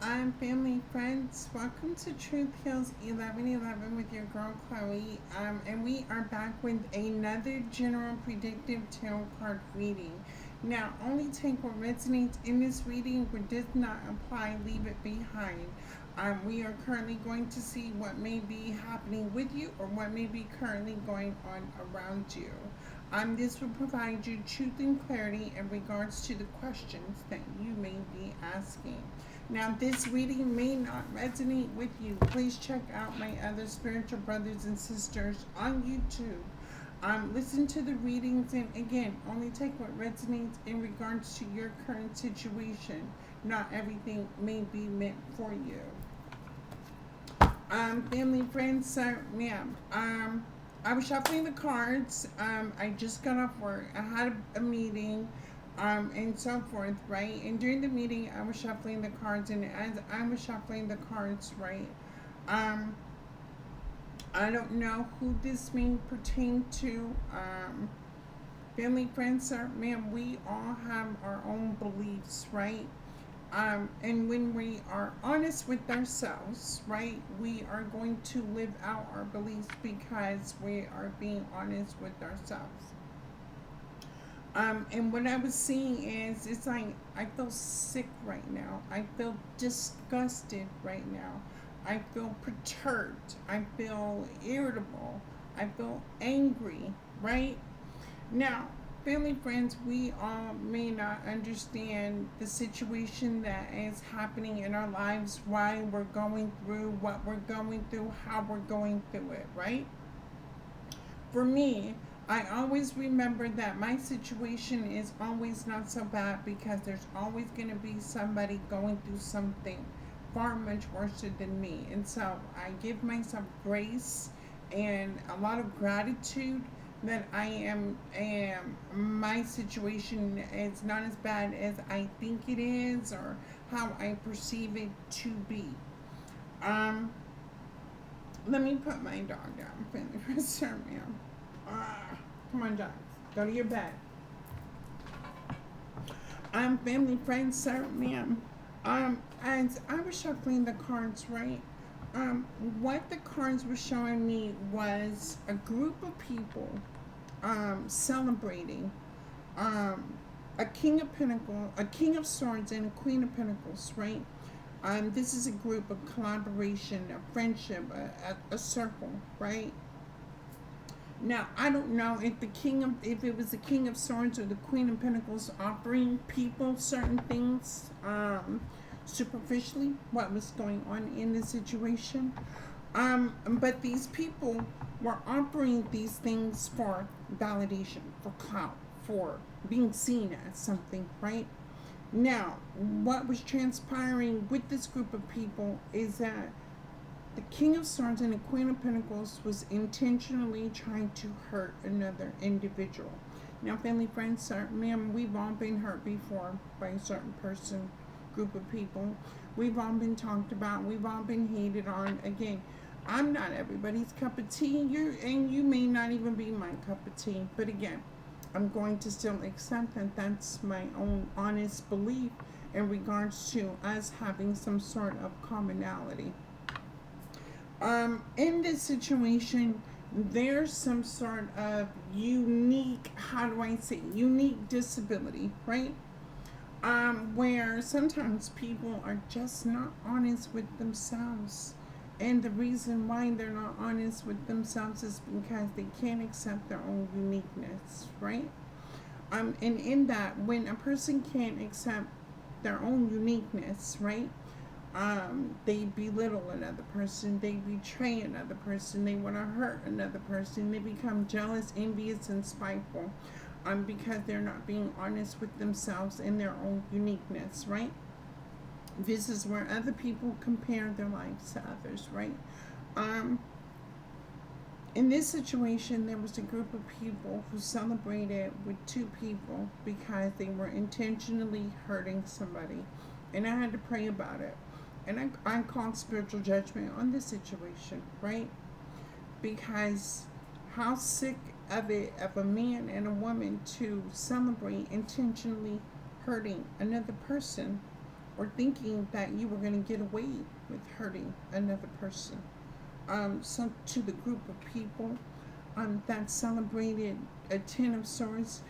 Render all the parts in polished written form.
Family friends. Welcome to Truth Heals 1111 with your girl Chloe. And we are back with another general predictive tarot card reading. Now, only take what resonates in this reading, what does not apply, leave it behind. We are currently going to see what may be happening with you or what may be currently going on around you. This will provide you truth and clarity in regards to the questions that you may be asking. Now, this reading may not resonate with you. Please check out my other spiritual brothers and sisters on YouTube. Listen to the readings and again, only take what resonates in regards to your current situation. Not everything may be meant for you. Family, friends, so ma'am. I was shuffling the cards. I just got off work. I had a meeting, and so forth, right? And during the meeting, I was shuffling the cards, and as I was shuffling the cards, right, um, I don't know who this may pertain to. Family, friends, sir, ma'am, we all have our own beliefs, right? And when we are honest with ourselves, right, we are going to live out our beliefs because we are being honest with ourselves. And what I was seeing is, it's like I feel sick right now. I feel disgusted right now. I feel perturbed. I feel irritable. I feel angry, right? Now, family, friends, we all may not understand the situation that is happening in our lives, why we're going through what we're going through, how we're going through it, right? For me, I always remember that my situation is always not so bad because there's always going to be somebody going through something far much worse than me. And so I give myself grace and a lot of gratitude that my situation is not as bad as I think it is or how I perceive it to be. Um, Let me put my dog down. Sir, ma'am. Come on, John. Go to your bed. Family, friends, sir, ma'am. As I was shuffling the cards, right? What the cards were showing me was a group of people celebrating a king of pentacles, a king of swords, and a queen of pentacles, right? This is a group of collaboration, a friendship, a circle, right? Now, I don't know if it was the King of Swords or the Queen of Pentacles offering people certain things, superficially, what was going on in the situation. But these people were offering these things for validation, for clout, for being seen as something, right? Now, what was transpiring with this group of people is that the King of Swords and the Queen of Pentacles was intentionally trying to hurt another individual. Now, family, friends, sir, ma'am, we've all been hurt before by a certain person, group of people. We've all been talked about. We've all been hated on. Again, I'm not everybody's cup of tea. You may not even be my cup of tea. But again, I'm going to still accept that that's my own honest belief in regards to us having some sort of commonality. In this situation, there's some sort of unique, how do I say, unique disability, right? Where sometimes people are just not honest with themselves. And the reason why they're not honest with themselves is because they can't accept their own uniqueness, right? And in that, when a person can't accept their own uniqueness, right? They belittle another person, they betray another person, they want to hurt another person, they become jealous, envious, and spiteful because they're not being honest with themselves and their own uniqueness, right? This is where other people compare their lives to others, right? In this situation, there was a group of people who celebrated with two people because they were intentionally hurting somebody. And I had to pray about it. And I called spiritual judgment on this situation, right? Because how sick of a man and a woman to celebrate intentionally hurting another person or thinking that you were going to get away with hurting another person. So to the group of people that celebrated a Ten of Swords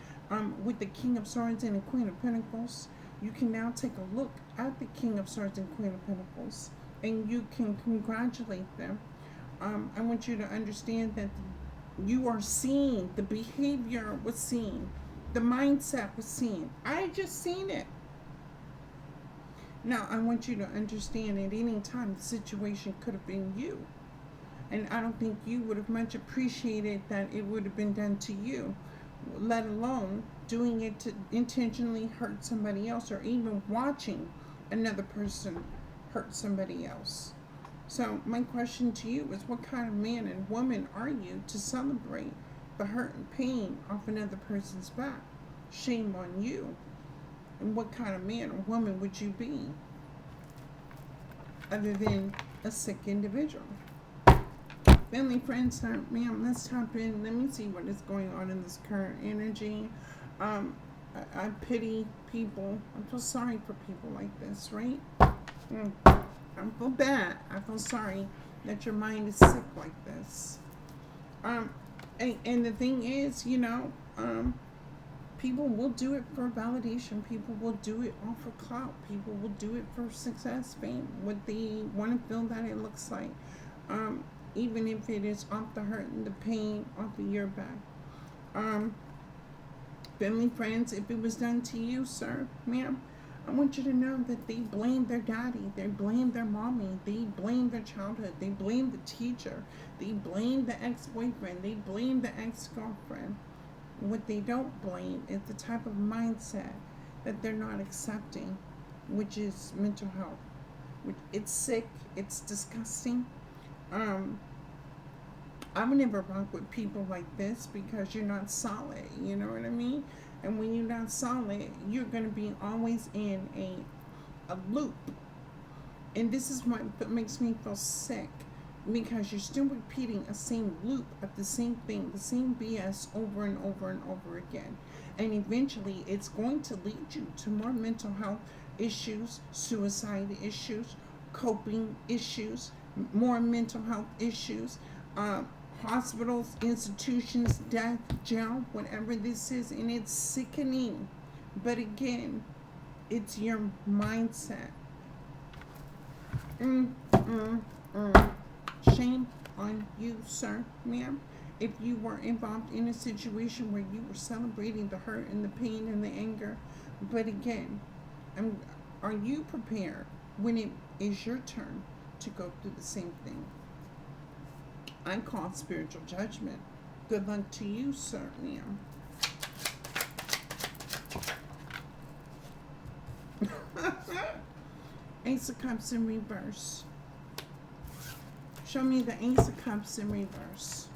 with the King of Swords and the Queen of Pentacles, you can now take a look at the King of Swords and Queen of Pentacles, and you can congratulate them. I want you to understand that you are seen, the behavior was seen, the mindset was seen. I just seen it. Now, I want you to understand at any time the situation could have been you. And I don't think you would have much appreciated that it would have been done to you, let alone doing it to intentionally hurt somebody else, or even watching another person hurt somebody else. So my question to you is, what kind of man and woman are you to celebrate the hurt and pain off another person's back? Shame on you. And what kind of man or woman would you be other than a sick individual? Family, friends, ma'am, let's tap in. Let me see what is going on in this current energy. I pity people. I feel sorry for people like this, right? I feel bad. I feel sorry that your mind is sick like this. And the thing is, people will do it for validation. People will do it all for clout. People will do it for success, fame, what they want to feel that it looks like. Even if it is off the hurt and the pain off of your back. Family, friends, if it was done to you, sir, ma'am, I want you to know that they blame their daddy, they blame their mommy, they blame their childhood, they blame the teacher, they blame the ex-boyfriend, they blame the ex-girlfriend. What they don't blame is the type of mindset that they're not accepting, which is mental health. It's sick, it's disgusting. I would never rock with people like this because you're not solid, you know what I mean? And when you're not solid, you're going to be always in a loop. And this is what makes me feel sick, because you're still repeating a same loop of the same thing, the same BS over and over and over again. And eventually it's going to lead you to more mental health issues, suicide issues, coping issues, more mental health issues, hospitals, institutions, death, jail, whatever this is, and it's sickening. But again, it's your mindset. Shame on you, sir, ma'am, if you were involved in a situation where you were celebrating the hurt and the pain and the anger. But again, are you prepared when it is your turn to go through the same thing? I call spiritual judgment. Good luck to you, sir, ma'am. Ace of Cups in reverse. Show me the Ace of Cups in reverse.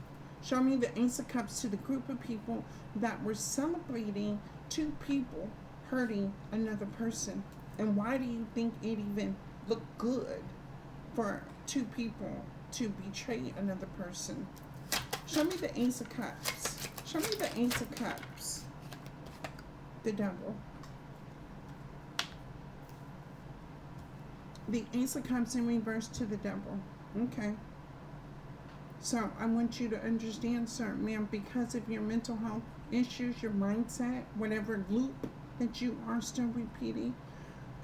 Show me the Ace of Cups to the group of people that were celebrating two people hurting another person. And why do you think it even looked good for two people to betray another person? Show me the Ace of Cups. Show me the Ace of Cups. The Devil. The Ace of Cups in reverse to the Devil. Okay. So I want you to understand, sir, ma'am, because of your mental health issues, your mindset, whatever loop that you are still repeating,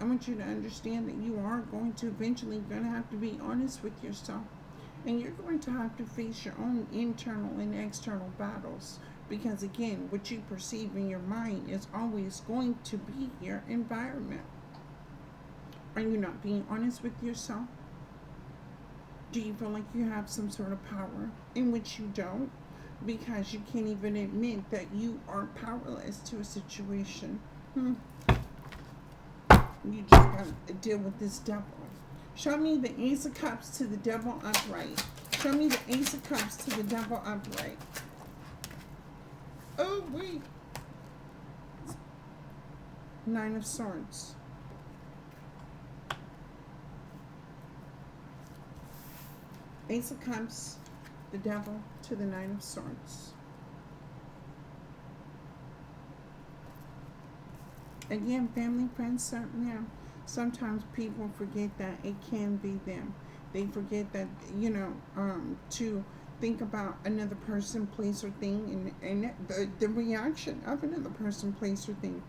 I want you to understand that you are going to eventually going to have to be honest with yourself. And you're going to have to face your own internal and external battles. Because again, what you perceive in your mind is always going to be your environment. Are you not being honest with yourself? Do you feel like you have some sort of power in which you don't? Because you can't even admit that you are powerless to a situation. You just got to deal with this devil. Show me the Ace of Cups to the Devil upright. Show me the Ace of Cups to the Devil upright. Oh, wait. Nine of Swords. Ace of Cups, the Devil to the Nine of Swords. Again, family, friends, sir, ma'am, Sometimes people forget that it can be them. They forget that, to think about another person, place, or thing, and the reaction of another person, place, or thing.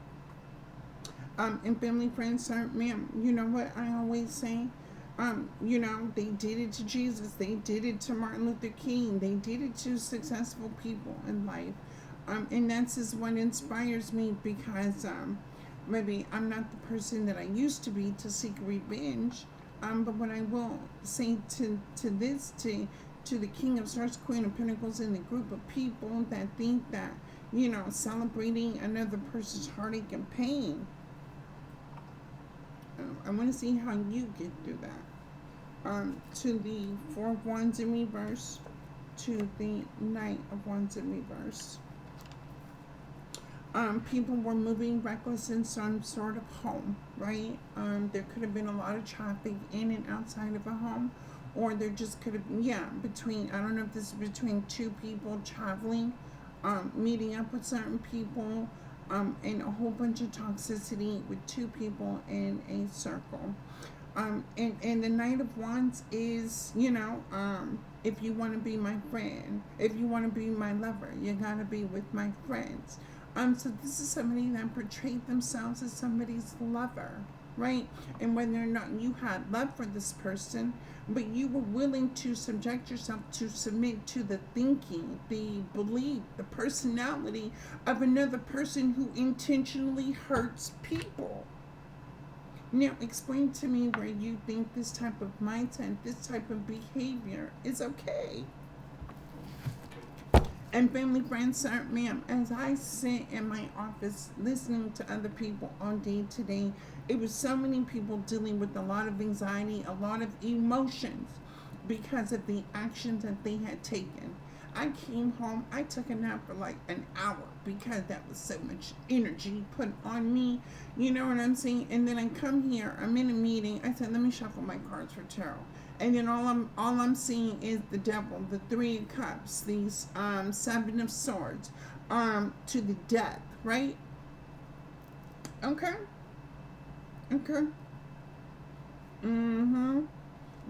And family, friends, sir, ma'am, you know what I always say? They did it to Jesus. They did it to Martin Luther King. They did it to successful people in life. And that's just what inspires me, because maybe I'm not the person that I used to be to seek revenge. But what I will say to the King of Swords, Queen of Pentacles, and the group of people that think that, celebrating another person's heartache and pain, I want to see how you get through that. To the Four of Wands in reverse, to the Knight of Wands in reverse. People were moving reckless in some sort of home, right? There could have been a lot of traffic in and outside of a home, or there just could have, between, I don't know if this is between two people traveling, meeting up with certain people, and a whole bunch of toxicity with two people in a circle. And the Knight of Wands is, if you want to be my friend, if you want to be my lover, you gotta be with my friends. So this is somebody that portrayed themselves as somebody's lover, right? And whether or not you had love for this person, but you were willing to subject yourself to submit to the thinking, the belief, the personality of another person who intentionally hurts people. Now, explain to me where you think this type of mindset, this type of behavior is okay. And family, friends, sir, ma'am, as I sit in my office listening to other people all day today, it was so many people dealing with a lot of anxiety, a lot of emotions because of the actions that they had taken. I came home, I took a nap for like an hour because that was so much energy put on me. You know what I'm saying? And then I come here, I'm in a meeting. I said, let me shuffle my cards for tarot. And then all I'm seeing is the devil, the Three of Cups, these Seven of Swords, to the death, right? Okay. Okay. The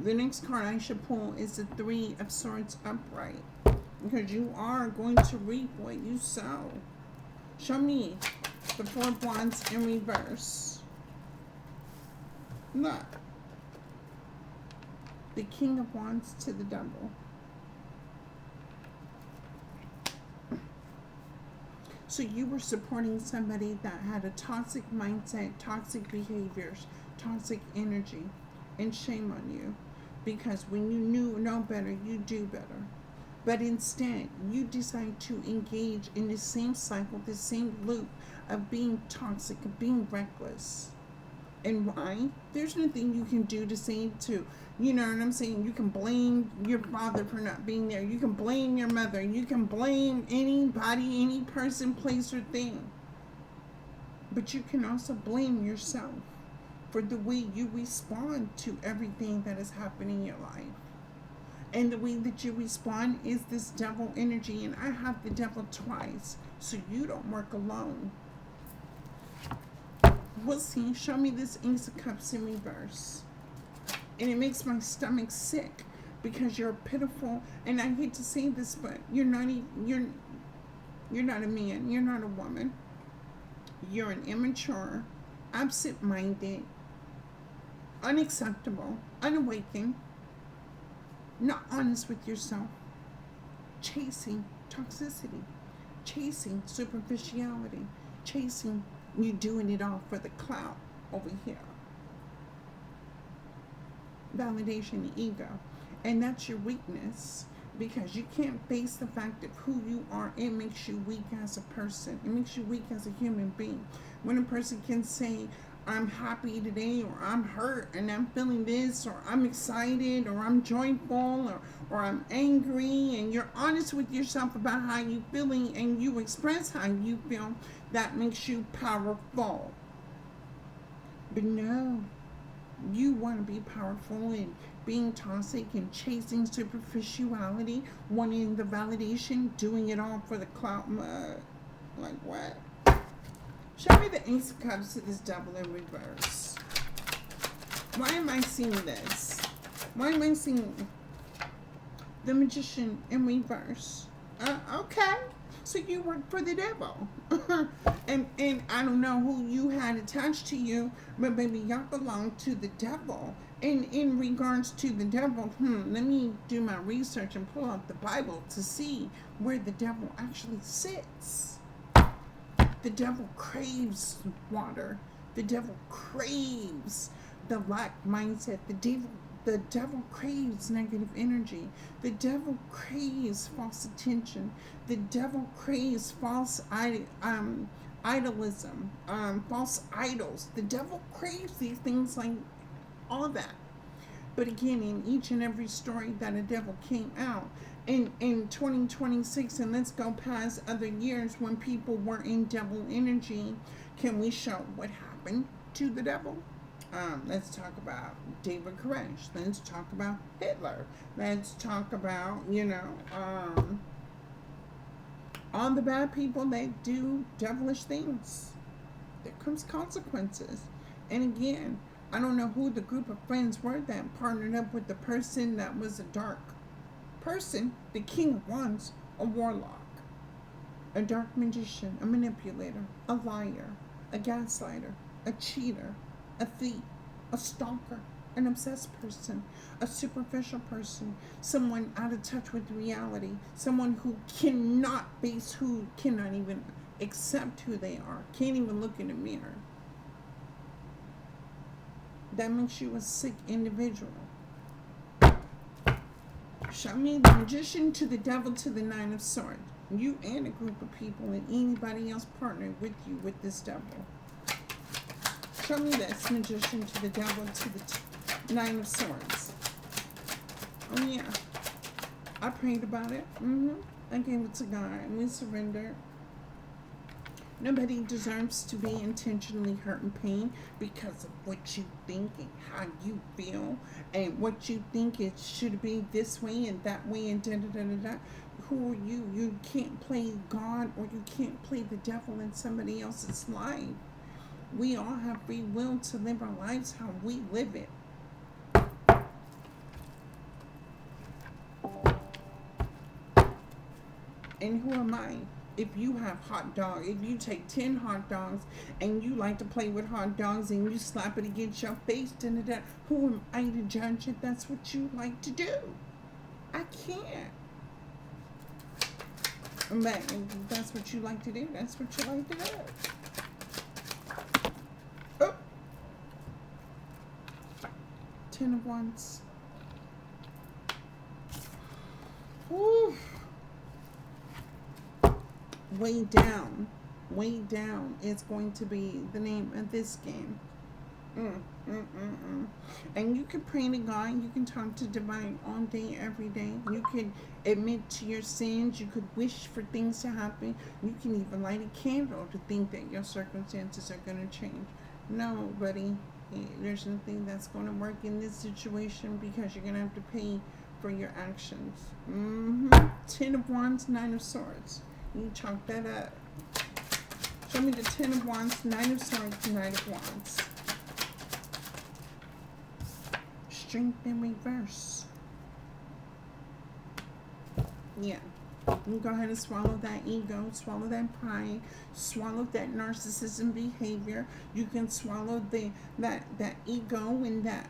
next card I should pull is the Three of Swords upright, because you are going to reap what you sow. Show me the Four of Wands in reverse. Look. The King of Wands to the Devil. So you were supporting somebody that had a toxic mindset, toxic behaviors, toxic energy, and shame on you. Because when you know better, you do better. But instead, you decide to engage in the same cycle, the same loop of being toxic, of being reckless. And why? There's nothing you can do to say to, you know what I'm saying? You can blame your father for not being there. You can blame your mother. You can blame anybody, any person, place, or thing. But you can also blame yourself for the way you respond to everything that is happening in your life. And the way that you respond is this devil energy. And I have the devil twice, so you don't work alone. We'll see. Show me this Ace of Cups in reverse. And it makes my stomach sick because you're pitiful. And I hate to say this, but you're not a man. You're not a woman. You're an immature, absent-minded, unacceptable, unawakened, not honest with yourself, chasing toxicity, chasing superficiality, chasing you doing it all for the clout over here. Validation, ego. And that's your weakness, because you can't face the fact of who you are. It makes you weak as a person. It makes you weak as a human being. When a person can say, I'm happy today, or I'm hurt and I'm feeling this, or I'm excited, or I'm joyful, or I'm angry, and you're honest with yourself about how you're feeling and you express how you feel, that makes you powerful. But no, you want to be powerful and being toxic and chasing superficiality, wanting the validation, doing it all for the clout mud. Like what? Show me the Ace of Cups to this devil in reverse. Why am I seeing this? Why am I seeing the magician in reverse? Okay. So you work for the devil. and I don't know who you had attached to you, but baby, y'all belong to the devil. And in regards to the devil, let me do my research and pull out the Bible to see where the devil actually sits. The devil craves water. The devil craves the lack mindset. The devil craves negative energy. The devil craves false attention. The devil craves false idolism, false idols. The devil craves these things, like all that. But again, in each and every story that a devil came out in 2026, and let's go past other years when people were in devil energy, can we show what happened to the devil? Let's talk about David Koresh. Let's talk about Hitler. Let's talk about, all the bad people that do devilish things. There comes consequences. And again, I don't know who the group of friends were that partnered up with the person that was a dark person, the King of Wands, a warlock, a dark magician, a manipulator, a liar, a gaslighter, a cheater, a thief, a stalker, an obsessed person, a superficial person, someone out of touch with reality, someone who cannot even accept who they are, can't even look in a mirror. That makes you a sick individual. Show me the magician to the devil to the Nine of Swords. You and a group of people and anybody else partnered with you with this devil. Show me this magician to the devil to the Nine of Swords. Oh yeah. I prayed about it. I gave it to God and we surrendered. Nobody deserves to be intentionally hurt and pain because of what you think and how you feel and what you think it should be this way and that way and da-da-da-da-da. Who are you? You can't play God or you can't play the devil in somebody else's life. We all have free will to live our lives how we live it. And who am I? If you have hot dog, if you take 10 hot dogs and you like to play with hot dogs and you slap it against your face, who am I to judge if that's what you like to do? I can't. But if that's what you like to do, that's what you like to do. Oh. 10 of Wands. Woo. Way down is going to be the name of this game. And you can pray to God, you can talk to divine all day, every day. You can admit to your sins, you could wish for things to happen. You can even light a candle to think that your circumstances are going to change. No, buddy, there's nothing that's going to work in this situation because you're going to have to pay for your actions. 10 of Wands, 9 of Swords. You chalk that up. Show me the 10 of Wands, 9 of Swords, 9 of Wands. Strength in reverse. Yeah. You go ahead and swallow that ego, swallow that pride, swallow that narcissism behavior. You can swallow that ego and that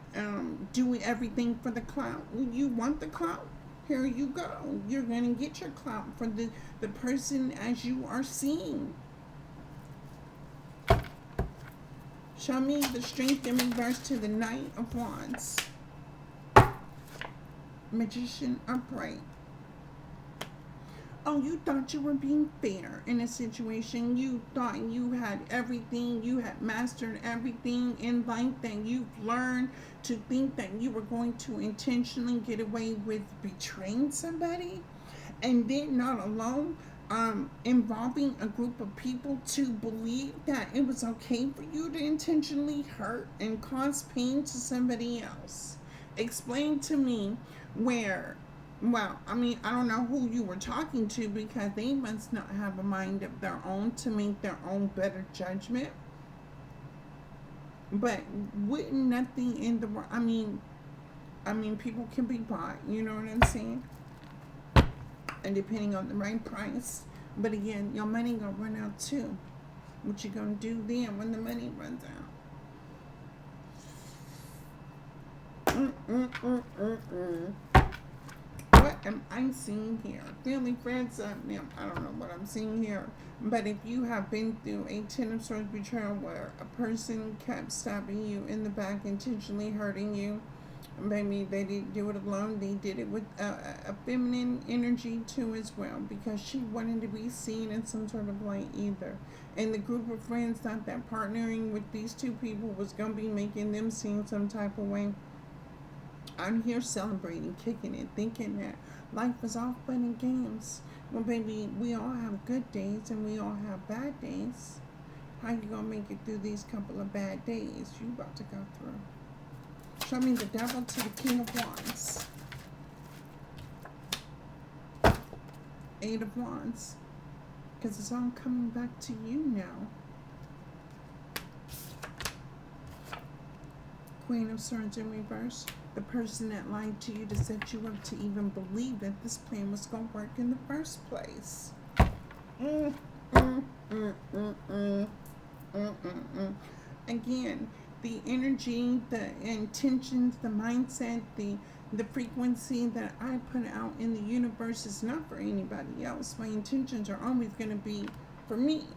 doing everything for the clout. You want the clout? Here you go. You're going to get your clout for the person as you are seeing. Show me the strength in reverse to the Knight of Wands. Magician upright. Oh, you thought you were being fair in a situation. You thought you had everything. You had mastered everything in life, that you've learned to think that you were going to intentionally get away with betraying somebody. And then not alone involving a group of people to believe that it was okay for you to intentionally hurt and cause pain to somebody else. Explain to me where... Well, I mean, I don't know who you were talking to because they must not have a mind of their own to make their own better judgment. But wouldn't nothing in the world, I mean, people can be bought, you know what I'm saying? And depending on the right price. But again, your money gonna run out too. What you gonna do then when the money runs out? What am I seeing here? Family, friends, I don't know what I'm seeing here. But if you have been through a Ten of Swords betrayal where a person kept stabbing you in the back, intentionally hurting you, maybe they didn't do it alone. They did it with a feminine energy too as well, because she wanted to be seen in some sort of light either. And the group of friends thought that partnering with these two people was going to be making them seem some type of way. I'm here celebrating, kicking it, thinking that life is all fun and games. Well, baby, we all have good days and we all have bad days. How you gonna make it through these couple of bad days you about to go through? Show me the devil to the King of Wands. Eight of Wands. Because it's all coming back to you now. Queen of Swords in reverse. The person that lied to you to set you up to even believe that this plan was going to work in the first place. Again, the energy, the intentions, the mindset, the frequency that I put out in the universe is not for anybody else. My intentions are always going to be for me.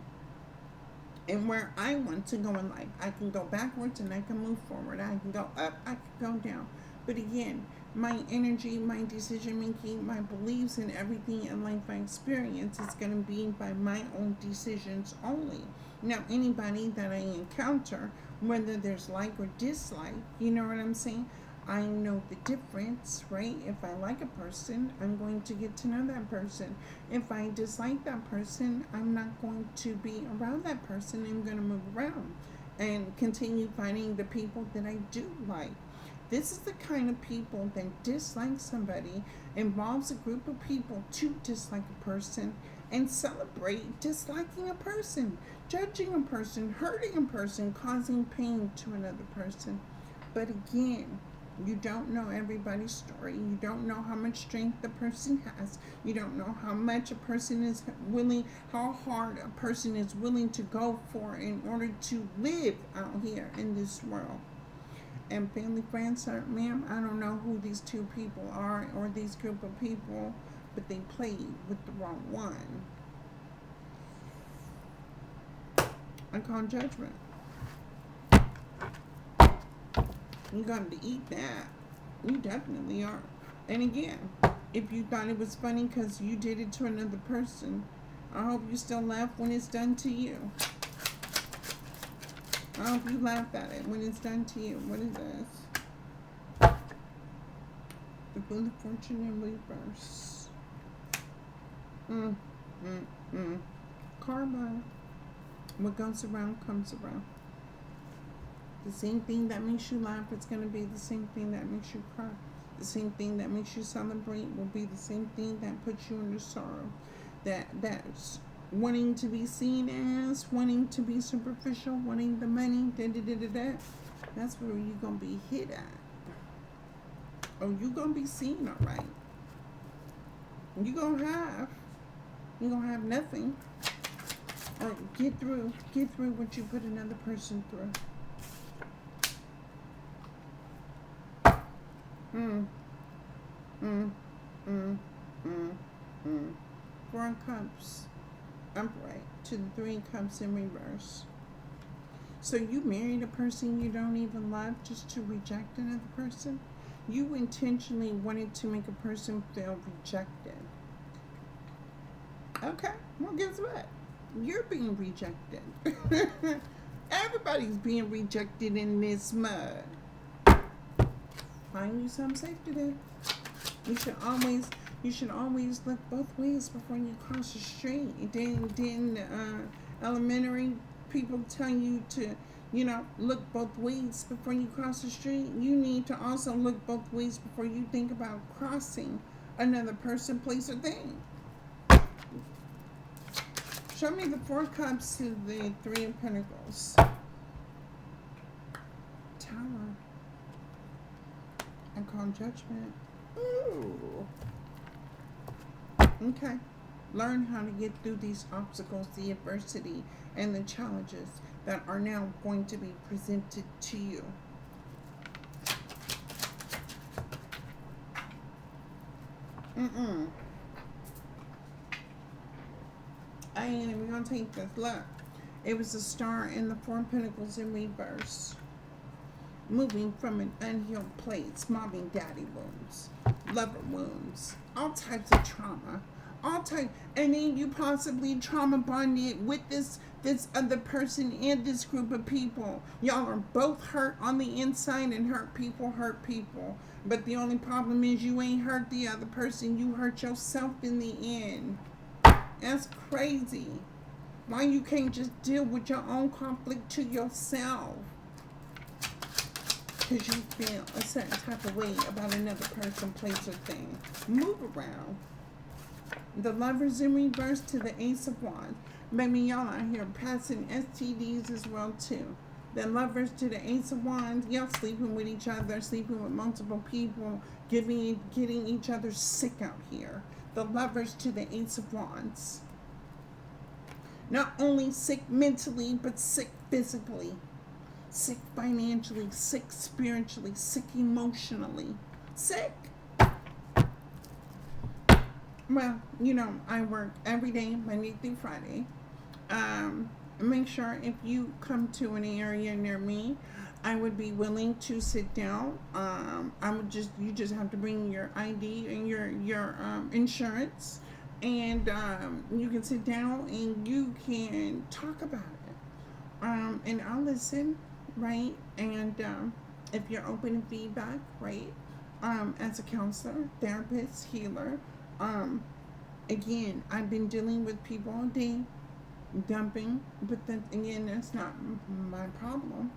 And where I want to go in life, I can go backwards and I can move forward. I can go up, I can go down. But again, my energy, my decision making, my beliefs in everything in life I experience is going to be by my own decisions only. Now, anybody that I encounter, whether there's like or dislike, you know what I'm saying? I know the difference, right? If I like a person, I'm going to get to know that person. If I dislike that person, I'm not going to be around that person. I'm going to move around and continue finding the people that I do like. This is the kind of people that dislike somebody, involves a group of people to dislike a person and celebrate disliking a person, judging a person, hurting a person, causing pain to another person. But again, you don't know everybody's story. You don't know how much strength the person has. You don't know how much a person is willing, how hard a person is willing to go for in order to live out here in this world. And family, friends, ma'am, I don't know who these two people are or these group of people, but they played with the wrong one. I call judgment. You're going to eat that. You definitely are. And again, if you thought it was funny because you did it to another person, I hope you still laugh when it's done to you. I hope you laugh at it when it's done to you. What is this? The Wheel of Fortune in reverse. Karma. What goes around comes around. The same thing that makes you laugh, it's going to be the same thing that makes you cry. The same thing that makes you celebrate will be the same thing that puts you under sorrow. That's wanting to be seen as, wanting to be superficial, wanting the money, that's where you're going to be hit at. Or you're going to be seen, all right. You're going to have nothing. Or get through what you put another person through. Four of Cups upright to the Three of Cups in reverse. So you married a person you don't even love just to reject another person? You intentionally wanted to make a person feel rejected. Okay, well guess what? You're being rejected. Everybody's being rejected in this mud. Find you some safety there. You should always look both ways before you cross the street. Didn't elementary people tell you to, look both ways before you cross the street? You need to also look both ways before you think about crossing another person, place, or thing. Show me the Four Cups to the Three of Pentacles. called judgment. Ooh. Okay. Learn how to get through these obstacles, the adversity, and the challenges that are now going to be presented to you. Mm-mm. I ain't even gonna take this. Look. It was a star in the Four Pentacles in reverse. Moving from an unhealed place, mommy daddy wounds, lover wounds, all types of trauma. All type, and then you possibly trauma bonded with this other person and this group of people. Y'all are both hurt on the inside, and hurt people hurt people. But the only problem is you ain't hurt the other person, you hurt yourself in the end. That's crazy. Why you can't just deal with your own conflict to yourself? Because you feel a certain type of way about another person, place, or thing. Move around. The Lovers in reverse to the Ace of Wands. Maybe y'all out here passing STDs as well too. The Lovers to the Ace of Wands. Y'all sleeping with each other, sleeping with multiple people, getting each other sick out here. The Lovers to the Ace of Wands. Not only sick mentally, but sick physically. Sick financially, sick spiritually, sick emotionally. Sick. Well, you know, I work every day, Monday through Friday. Make sure if you come to an area near me, I would be willing to sit down. You just have to bring your ID and your insurance, and you can sit down and you can talk about it. And I'll listen, right? And if you're open to feedback, right? As a counselor, therapist, healer, again, I've been dealing with people all day, dumping, but then again, that's not my problem.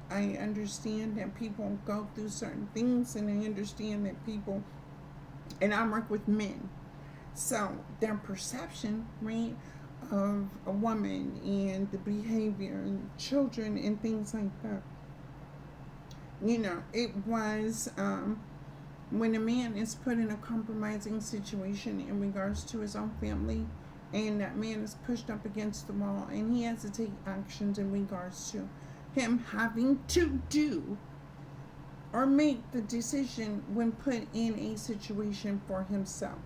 I understand that people go through certain things, and I understand that people, and I work with men, so their perception, right, of a woman and the behavior and children and things like that. You know, it was when a man is put in a compromising situation in regards to his own family, and that man is pushed up against the wall, and he has to take actions in regards to him having to do or make the decision when put in a situation for himself.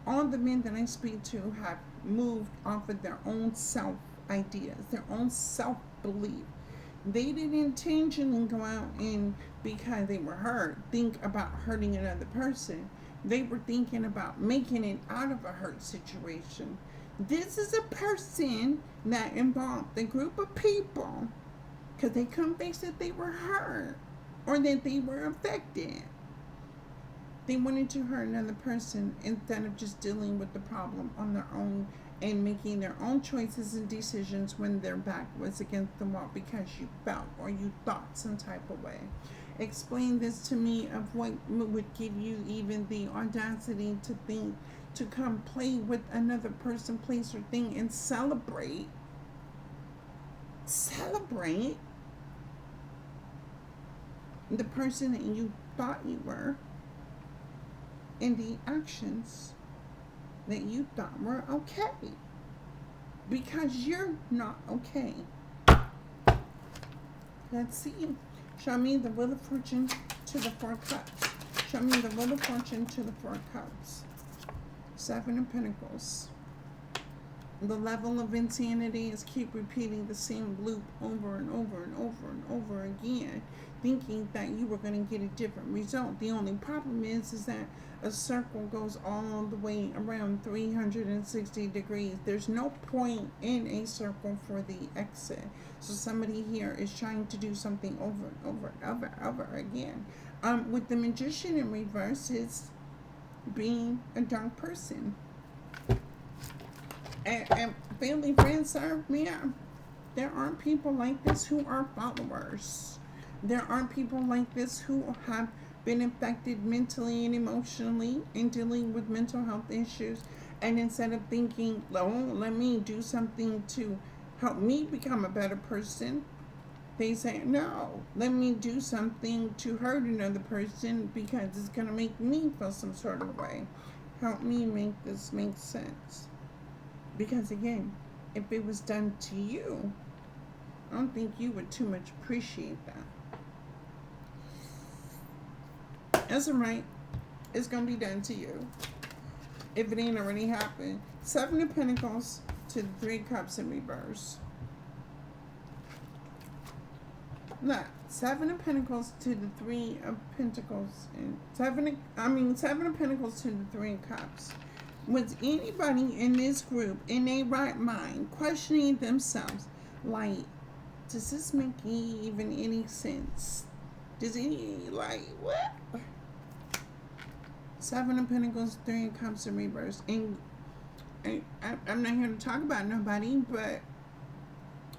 All the men that I speak to have moved off of their own self ideas, their own self belief. They didn't intentionally go out and, because they were hurt, think about hurting another person. They were thinking about making it out of a hurt situation. This is a person that involved a group of people because they couldn't face that they were hurt or that they were affected. They wanted to hurt another person instead of just dealing with the problem on their own and making their own choices and decisions when their back was against the wall because you felt or you thought some type of way. Explain this to me of what would give you even the audacity to think to come play with another person, place, or thing and celebrate the person that you thought you were and the actions that you thought were okay, because you're not okay. Let's see. Show me the Wheel of Fortune to the Four Cups. Show me the Wheel of Fortune to the Four Cups. Seven of Pentacles. The level of insanity is keep repeating the same loop over and over and over and over again, thinking that you were going to get a different result. The only problem is that a circle goes all the way around 360 degrees. There's no point in a circle for the exit. So somebody here is trying to do something over and over and over and over again. With the Magician in reverse, is being a dark person. And family, friends, serve me. There aren't people like this who are followers. There aren't people like this who have been affected mentally and emotionally and dealing with mental health issues. And instead of thinking, oh, let me do something to help me become a better person, They say, no, let me do something to hurt another person because it's going to make me feel some sort of way. Help me make this make sense. Because again, if it was done to you, I don't think you would too much appreciate that. That's alright. It's going to be done to you. If it ain't already happened. 7 of Pentacles to the 3 of Cups in reverse. Look, 7 of Pentacles to the 3 of Pentacles. And 7 of Pentacles to the 3 of Cups. Was anybody in this group, in their right mind, questioning themselves, like, does this make even any sense? Does any, like, what? 7 of Pentacles, 3 of Cups in reverse. And I'm not here to talk about nobody, but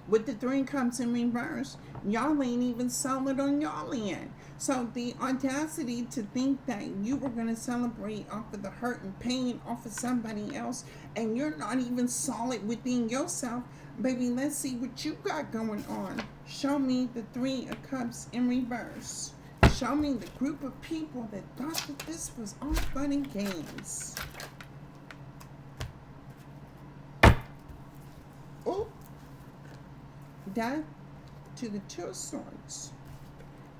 with the 3 of Cups in reverse, y'all ain't even solid on y'all end. So the audacity to think that you were going to celebrate off of the hurt and pain off of somebody else, and you're not even solid within yourself, baby, let's see what you got going on. Show me the 3 of Cups in reverse. Show me the group of people that thought that this was all fun and games. Oh, Death to the 2 of Swords,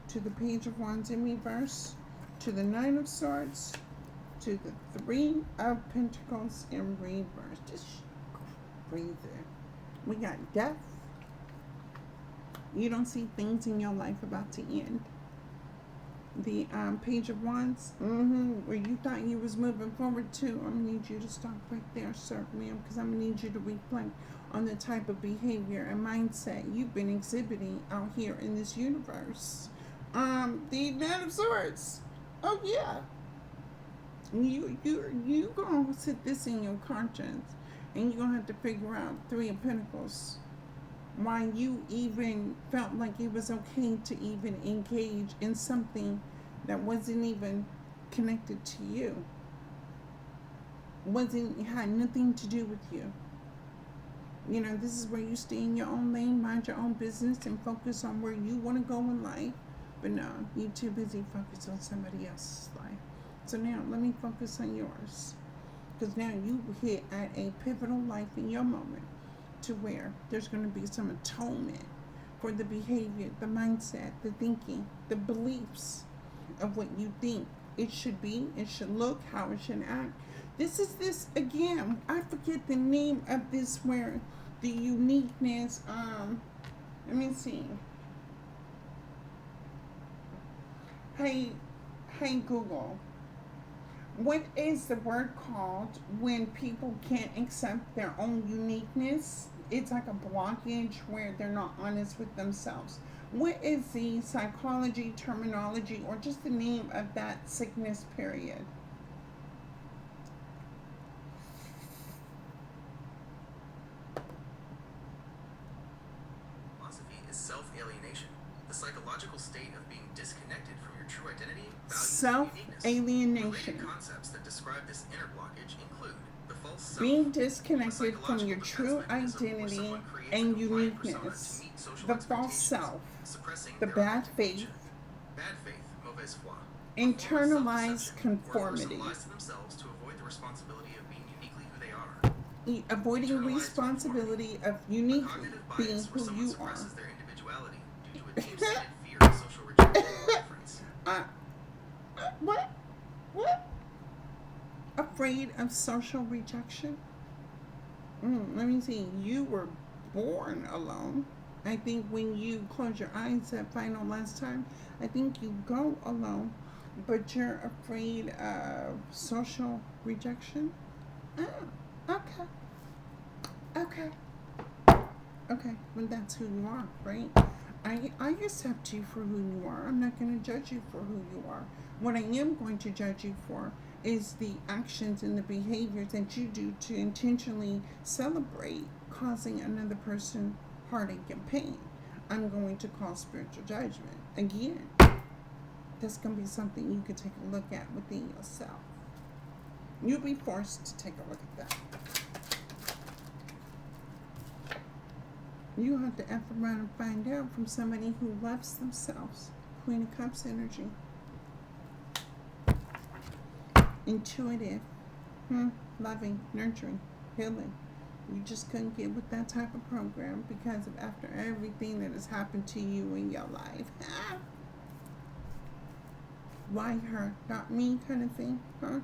to the Page of Wands in reverse, to the 9 of Swords, to the 3 of Pentacles in reverse. Just breathe in. We got death. You don't see things in your life about to end. The Page of Wands, where you thought you was moving forward to, I'm going to need you to stop right there, sir, ma'am, because I'm going to need you to reflect on the type of behavior and mindset you've been exhibiting out here in this universe. The 9 of Swords. Oh, yeah. You going to sit this in your conscience, and you're going to have to figure out 3 of Pentacles. Why you even felt like it was okay to even engage in something that wasn't even connected to you. Had nothing to do with you. You know, this is where you stay in your own lane, mind your own business, and focus on where you want to go in life. But no, you're too busy focused on somebody else's life. So now, let me focus on yours. Because now you hit at a pivotal life in your moment, to where there's going to be some atonement for the behavior, the mindset, the thinking, the beliefs of what you think it should be, it should look, how it should act. This again, I forget the name of this, where the uniqueness, let me see. Hey Google, what is the word called when people can't accept their own uniqueness? It's like a blockage where they're not honest with themselves. What is the psychology, terminology, or just the name of that sickness period? Philosophy is self-alienation, the psychological state of being disconnected from your true identity, values, and uniqueness. Self-alienation. Related concepts that describe this inner blockage include the false self, being disconnected from your true identity and uniqueness, the false self, the bad faith, internalized conformity, avoiding responsibility of uniquely being who you are. What? Afraid of social rejection? Let me see. You were born alone. I think when you close your eyes that final last time, I think you go alone, but you're afraid of social rejection? Oh, okay. Well, that's who you are, right? I accept you for who you are. I'm not going to judge you for who you are. What I am going to judge you for is the actions and the behaviors that you do to intentionally celebrate causing another person heartache and pain. I'm going to call spiritual judgment. Again, that's going to be something you can take a look at within yourself. You'll be forced to take a look at that. You have to F around and find out from somebody who loves themselves. Queen of Cups energy. Intuitive. Loving, nurturing, healing. You just couldn't get with that type of program because of after everything that has happened to you in your life. Why her, not me, kind of thing, huh?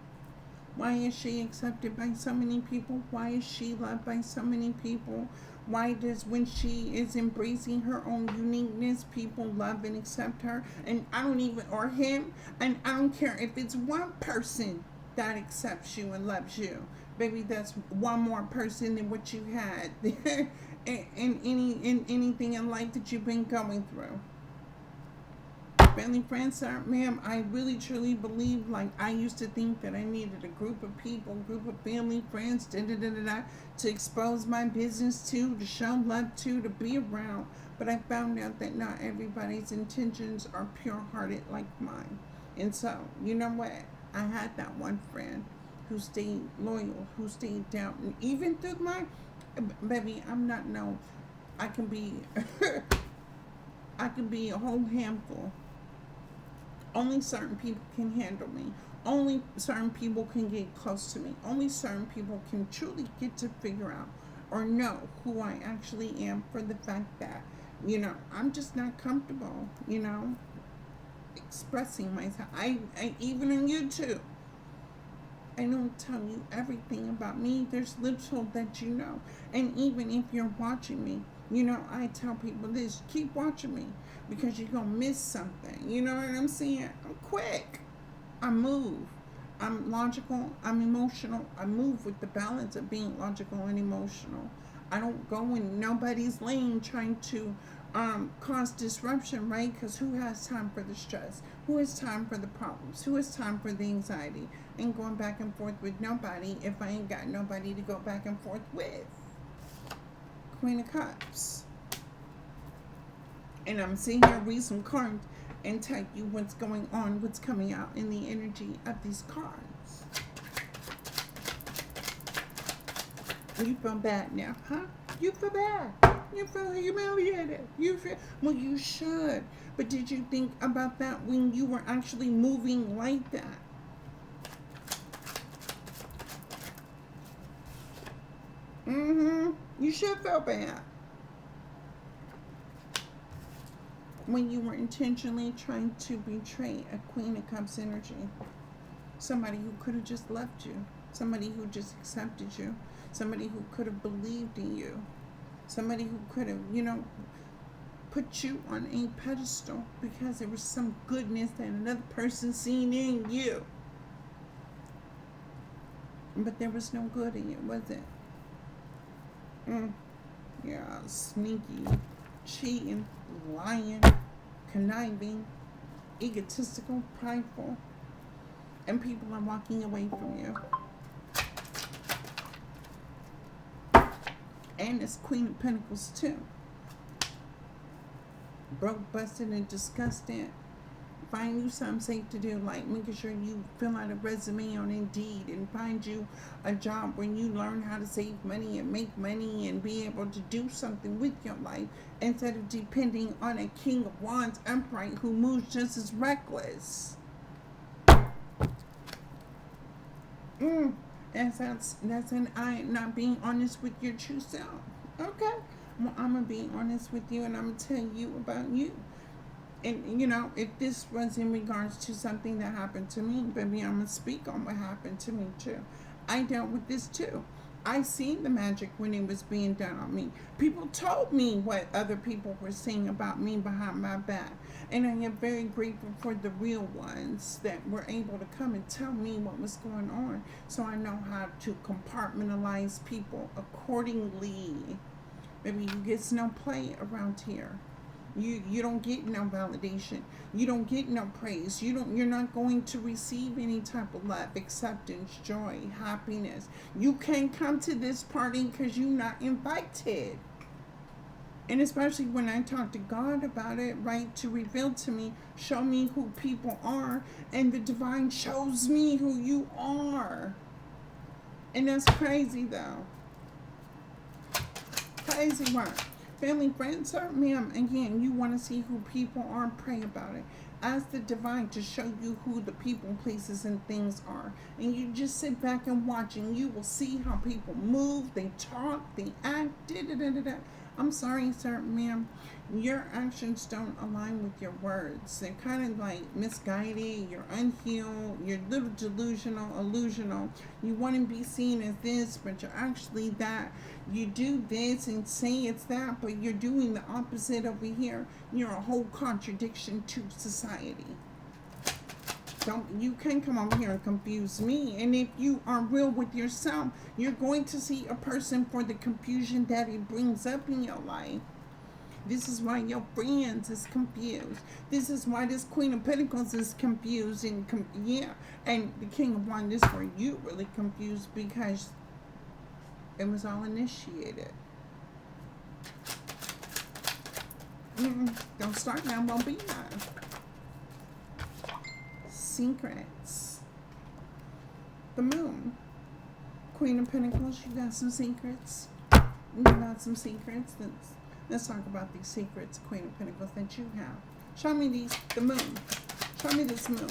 Why is she accepted by so many people? Why is she loved by so many people? Why does, when she is embracing her own uniqueness, people love and accept her? And I don't even, or him, and I don't care if it's one person that accepts you and loves you. Baby, that's one more person than what you had in anything in life that you've been going through. Family, friends, sir, ma'am, I really truly believe, like, I used to think that I needed a group of people, group of family, friends, to expose my business to show love to be around. But I found out that not everybody's intentions are pure hearted like mine. And so, you know what? I had that one friend who stayed loyal, who stayed down, and even through my, baby, I'm not no, I can be, I can be a whole handful. Only certain people can handle me. Only certain people can get close to me. Only certain people can truly get to figure out or know who I actually am, for the fact that, I'm just not comfortable, expressing myself. I even on YouTube, I don't tell you everything about me. There's little that you know. And even if you're watching me, I tell people this: keep watching me, because you're going to miss something. You know what I'm saying? I'm quick. I move. I'm logical. I'm emotional. I move with the balance of being logical and emotional. I don't go in nobody's lane trying to cause disruption, right? Because who has time for the stress? Who has time for the problems? Who has time for the anxiety? Ain't going back and forth with nobody if I ain't got nobody to go back and forth with. Queen of Cups. And I'm sitting here read some cards and tell you what's going on, what's coming out in the energy of these cards. You feel bad now, huh? You feel bad. You feel humiliated. You feel, well, you should. But did you think about that when you were actually moving like that? You should feel bad. When you were intentionally trying to betray a Queen of Cups energy. Somebody who could have just left you. Somebody who just accepted you. Somebody who could have believed in you. Somebody who could have, put you on a pedestal because there was some goodness that another person seen in you. But there was no good in it, was it? Yeah, sneaky, cheating, lying, conniving, egotistical, prideful, and people are walking away from you. And it's Queen of Pentacles too. Broke, busted, and disgusted. Find you something safe to do, like making sure you fill out a resume on Indeed and find you a job where you learn how to save money and make money and be able to do something with your life instead of depending on a King of Wands upright who moves just as reckless. That's an I not being honest with your true self. Okay, well, I'm gonna be honest with you, and I'm gonna tell you about you. And if this was in regards to something that happened to me, baby, I'm gonna speak on what happened to me too. I dealt with this too. I seen the magic when it was being done on me. People told me what other people were saying about me behind my back. And I am very grateful for the real ones that were able to come and tell me what was going on, so I know how to compartmentalize people accordingly. Maybe you get no play around here. You don't get no validation. You don't get no praise. You're not going to receive any type of love, acceptance, joy, happiness. You can't come to this party because you're not invited. And especially when I talk to God about it, right, to reveal to me, show me who people are, and the divine shows me who you are. And that's crazy though. Crazy work. Family, friends, sir, ma'am, again, you want to see who people are, pray about it. Ask the divine to show you who the people, places, and things are. And you just sit back and watch, and you will see how people move, they talk, they act, da da da da da. I'm sorry, sir, ma'am. Your actions don't align with your words. They're kind of like misguided. You're unhealed. You're a little delusional, illusional. You want to be seen as this, but you're actually that. You do this and say it's that, but you're doing the opposite over here. You're a whole contradiction to society. Don't, you can come over here and confuse me. And if you are real with yourself, you're going to see a person for the confusion that it brings up in your life. This is why your friends is confused. This is why this Queen of Pentacles is confused and yeah. And the King of Wands is where you really confused because it was all initiated. Don't start now, won't be now. Secrets. The Moon. Queen of Pentacles, you got some secrets. You got some secrets. Let's talk about these secrets, Queen of Pentacles, that you have. Show me these, the moon. Show me this moon.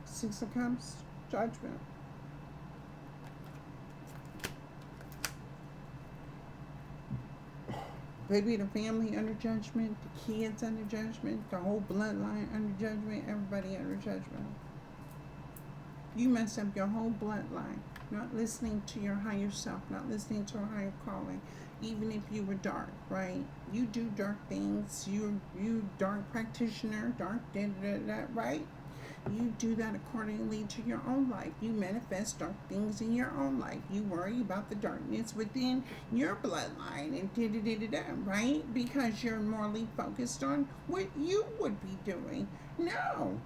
Six of Cups, Judgment. Baby, the family under judgment, the kids under judgment, the whole bloodline under judgment, everybody under judgment. You messed up your whole bloodline, not listening to your higher self, not listening to a higher calling, even if you were dark, right? You do dark things, you dark practitioner, dark da-da-da-da, right? You do that accordingly to your own life. You manifest dark things in your own life. You worry about the darkness within your bloodline and da-da-da-da-da, right? Because you're morally focused on what you would be doing. No,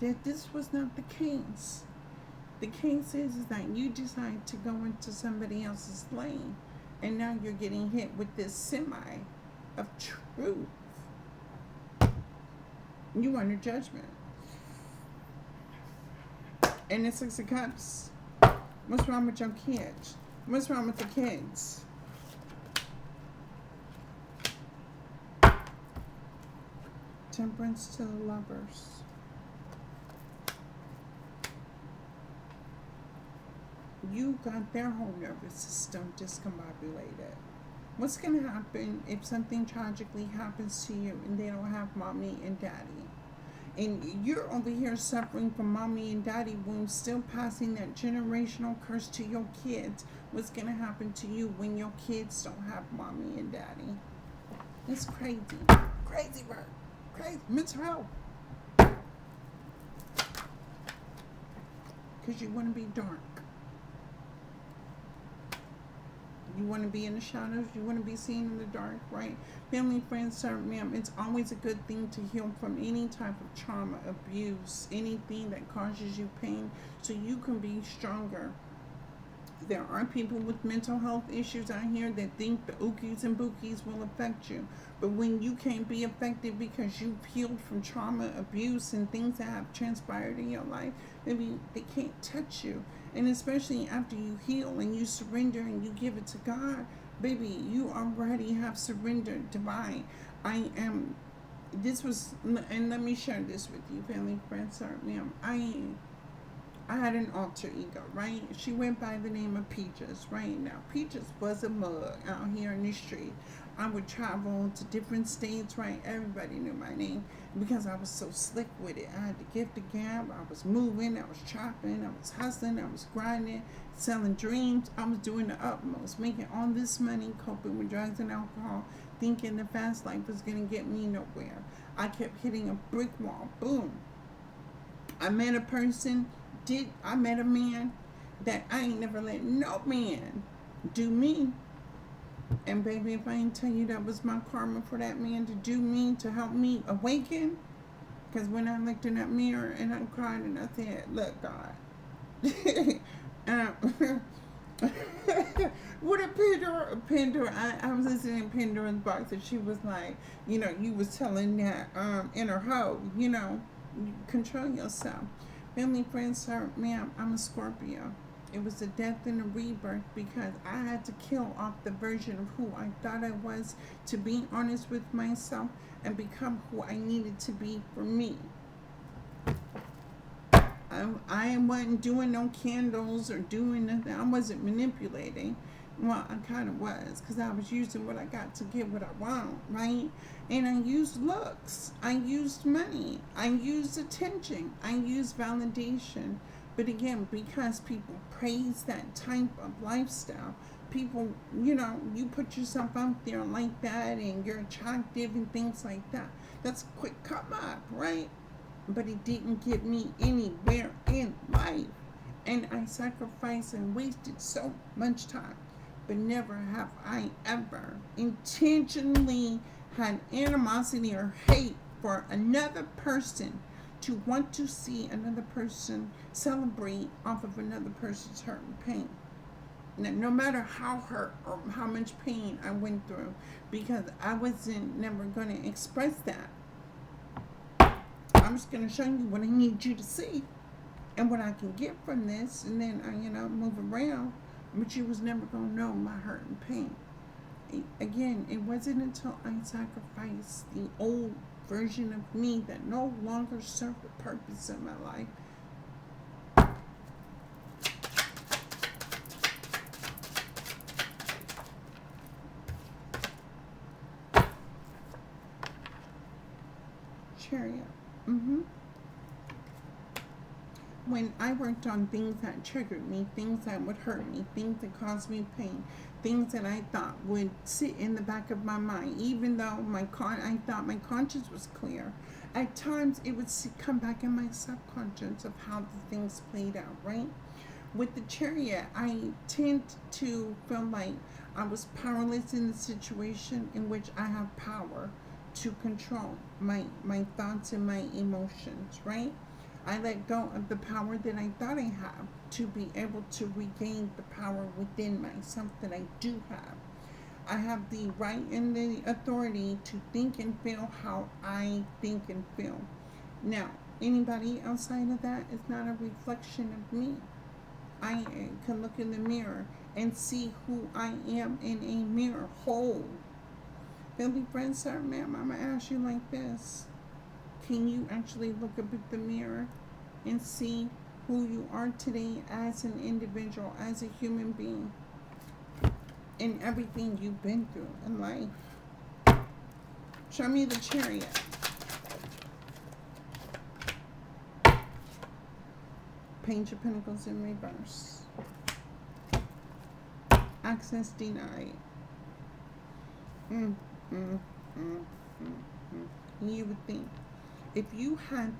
that this was not the case. The case is that you decide to go into somebody else's lane, and now you're getting hit with this semi of truth. You under judgment. And the Six of Cups. What's wrong with your kids? What's wrong with the kids? Temperance to the Lovers. You got their whole nervous system discombobulated. What's going to happen if something tragically happens to you and they don't have mommy and daddy? And you're over here suffering from mommy and daddy wounds, still passing that generational curse to your kids. What's going to happen to you when your kids don't have mommy and daddy? It's crazy. Crazy work. Crazy. Mental health. Because you want to be dark. You want to be in the shadows. You want to be seen in the dark, right? Family, friends, sir, ma'am, it's always a good thing to heal from any type of trauma, abuse, anything that causes you pain, so you can be stronger. There are people with mental health issues out here that think the ookies and bookies will affect you. But when you can't be affected because you've healed from trauma, abuse, and things that have transpired in your life, maybe they can't touch you. And especially after you heal and you surrender and you give it to God, baby, you already have surrendered divine. And let me share this with you, family, friends, sir, ma'am. I had an alter ego, right? She went by the name of Peaches, right? Now, Peaches was a mug out here in the street. I would travel to different states, right? Everybody knew my name because I was so slick with it. I had the gift of gab. I was moving. I was chopping. I was hustling. I was grinding, selling dreams. I was doing the utmost, making all this money, coping with drugs and alcohol, thinking the fast life was going to get me nowhere. I kept hitting a brick wall. Boom. I met a person. I met a man that I ain't never let no man do me. And baby, if I ain't tell you that was my karma for that man to do me, to help me awaken. Because when I looked in that mirror and I cried and I said, look, God. What a Pandora, I was listening to Pandora's Box and she was like, you was telling that in her hoe, Control yourself. Family, friends, sir, ma'am, I'm a Scorpio. It was a death and a rebirth because I had to kill off the version of who I thought I was to be honest with myself and become who I needed to be for me. I wasn't doing no candles or doing nothing. I wasn't manipulating. Well, I kind of was because I was using what I got to get what I want, right? And I used looks. I used money. I used attention. I used validation. But again, because people praise that type of lifestyle, people, you put yourself out there like that and you're attractive and things like that. That's a quick come up, right? But it didn't get me anywhere in life. And I sacrificed and wasted so much time. But never have I ever intentionally had animosity or hate for another person to want to see another person celebrate off of another person's hurt and pain. Now, no matter how hurt or how much pain I went through, because I wasn't never going to express that. I'm just going to show you what I need you to see and what I can get from this, and then I, move around. But you was never going to know my hurt and pain. Again, it wasn't until I sacrificed the old version of me that no longer served the purpose of my life. Chariot. When I worked on things that triggered me, things that would hurt me, things that caused me pain, things that I thought would sit in the back of my mind, even though I thought my conscience was clear, at times it would come back in my subconscious of how the things played out, right? With the Chariot, I tend to feel like I was powerless in the situation in which I have power to control my thoughts and my emotions, right? I let go of the power that I thought I had to be able to regain the power within myself that I do have. I have the right and the authority to think and feel how I think and feel. Now, anybody outside of that is not a reflection of me. I can look in the mirror and see who I am in a mirror whole. Family, friends, sir, ma'am, I'm going to ask you like this. Can you actually look up at the mirror and see who you are today as an individual, as a human being, and everything you've been through in life? Show me the Chariot. Page of Pentacles in reverse. Access denied. You would think if you had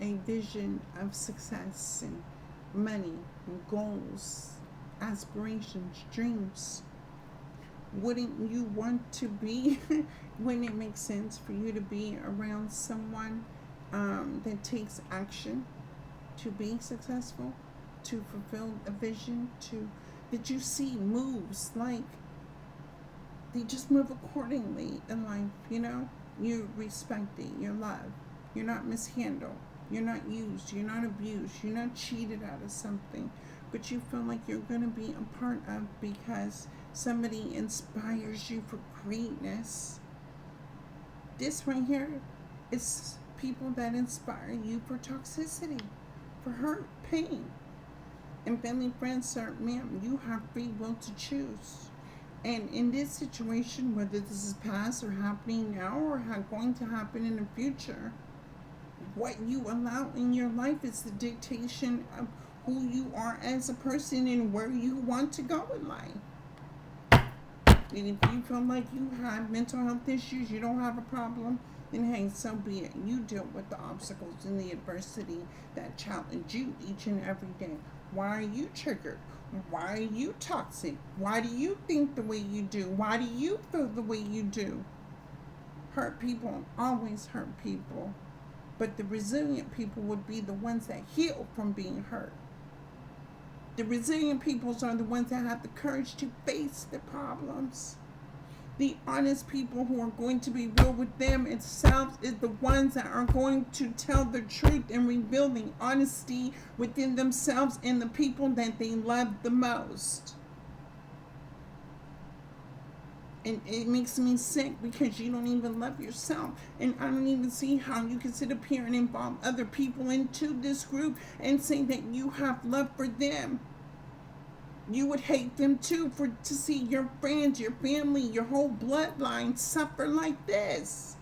a vision of success and money and goals, aspirations, dreams, wouldn't you want to be, wouldn't it make sense for you to be around someone that takes action to be successful, to fulfill a vision, that you see moves like they just move accordingly in life, You're respected, you're loved, you're not mishandled, you're not used, you're not abused, you're not cheated out of something, but you feel like you're going to be a part of because somebody inspires you for greatness. This right here is people that inspire you for toxicity, for hurt, pain. And family, friends, sir, ma'am, you have free will to choose. And in this situation, whether this is past or happening now or going to happen in the future, what you allow in your life is the dictation of who you are as a person and where you want to go in life. And if you feel like you have mental health issues, you don't have a problem, then hey, so be it. You deal with the obstacles and the adversity that challenge you each and every day. Why are you triggered? Why are you toxic? Why do you think the way you do? Why do you feel the way you do? Hurt people always hurt people. But the resilient people would be the ones that heal from being hurt. The resilient peoples are the ones that have the courage to face the problems. The honest people who are going to be real with them themselves is the ones that are going to tell the truth and reveal the honesty within themselves and the people that they love the most. And it makes me sick because you don't even love yourself. And I don't even see how you can sit up here and involve other people into this group and say that you have love for them. You would hate them too to see your friends, your family, your whole bloodline suffer like this.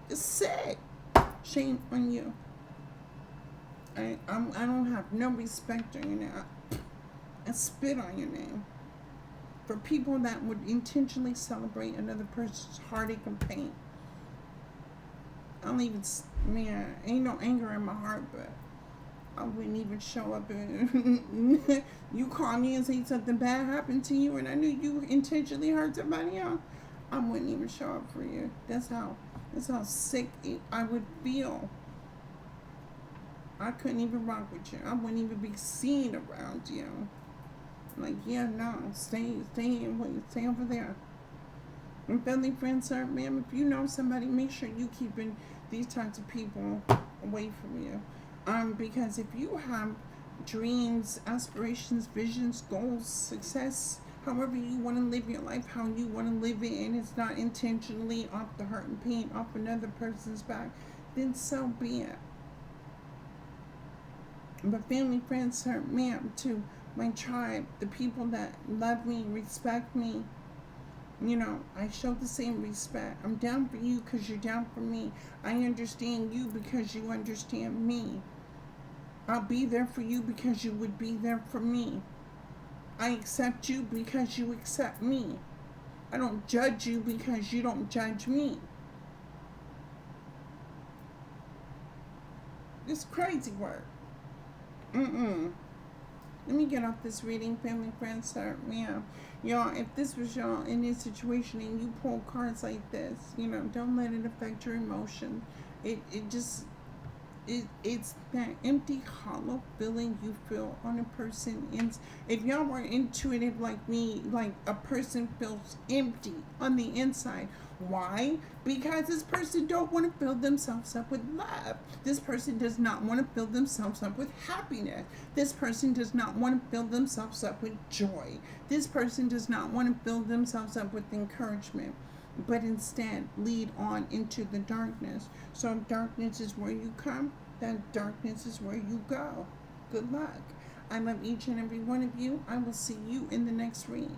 It's sick. Shame on you. I don't have no respect on your name. I spit on your name. For people that would intentionally celebrate another person's heartache and pain. I don't even, man, ain't no anger in my heart, but I wouldn't even show up and you call me and say something bad happened to you and I knew you intentionally hurt somebody else. I wouldn't even show up for you. That's how sick I would feel. I couldn't even rock with you. I wouldn't even be seen around you. Like, yeah, no, stay over there. And family, friends, sir, ma'am, if you know somebody, make sure you keeping these types of people away from you. Because if you have dreams, aspirations, visions, goals, success, however you want to live your life, how you want to live it, and it's not intentionally off the hurt and pain off another person's back, then so be it. But family, friends, sir, ma'am, to my tribe, the people that love me, respect me, you know, I show the same respect. I'm down for you because you're down for me. I understand you because you understand me. I'll be there for you because you would be there for me. I accept you because you accept me. I don't judge you because you don't judge me. It's crazy work. Let me get off this reading, family, friends, sir, ma'am. Y'all, if this was y'all in this situation and you pull cards like this, you know, don't let it affect your emotion. It's that empty, hollow feeling you feel on a person. If y'all were intuitive like me, like a person feels empty on the inside. Why? Because this person don't want to fill themselves up with love. This person does not want to fill themselves up with happiness. This person does not want to fill themselves up with joy. This person does not want to fill themselves up with encouragement, but instead lead on into the darkness. So if darkness is where you come, that darkness is where you go. Good luck. I love each and every one of you. I will see you in the next read.